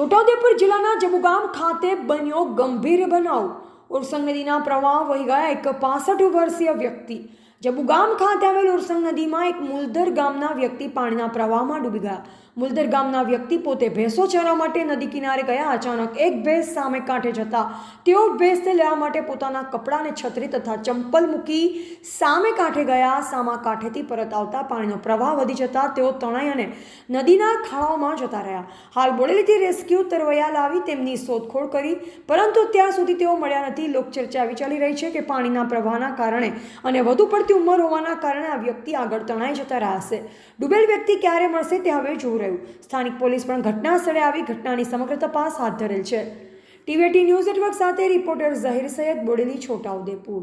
છોટાઉદેપુર જિલ્લાના જંબુગામ ખાતે બન્યો ગંભીર બનાવ। ઉરસંગ નદીના પ્રવાહ વહી ગયા એક 65 વર્ષીય વ્યક્તિ। જંબુગામ ખાતે આવેલ ઉરસંગ નદીમાં એક મુલદર ગામના વ્યક્તિ પાણીના પ્રવાહમાં ડૂબી ગયા। મુલદર ગામના વ્યક્તિ પોતે ભેંસો ચરવા માટે નદી કિનારે ગયા। અચાનક એક ભેંસ સામે કાંઠે જતા તેઓ ભેંસને લેવા માટે પોતાના કપડાં અને છત્રી તથા ચંપલ મૂકી સામે કાંઠે ગયા। સામા કાંઠેથી પરત આવતા પાણીનો પ્રવાહ વધી જતા તેઓ તણાઈ અને નદીના ખાડાઓમાં જતા રહ્યા। હાલ બોડેલીથી રેસ્ક્યુ તરવૈયા લાવી તેમની શોધખોળ કરી, પરંતુ અત્યાર સુધી તેઓ મળ્યા નથી। લોકચર્ચા એવી ચાલી રહી છે કે પાણીના પ્રવાહના કારણે અને વધુ પડતી ઉંમર હોવાના કારણે આ વ્યક્તિ આગળ તણાઈ જતા રહેશે। ડૂબેલ વ્યક્તિ ક્યારે મળશે તે હવે જોવું રહ્યું। સ્થાનિક પોલીસ પણ ઘટના સ્થળે આવી ઘટનાની સમગ્ર તપાસ હાથ ધરેલ છે। ટીવી18 ન્યૂઝ નેટવર્ક સાથે રિપોર્ટર ઝહીર સૈયદ, બોડેલી, છોટાઉદેપુર।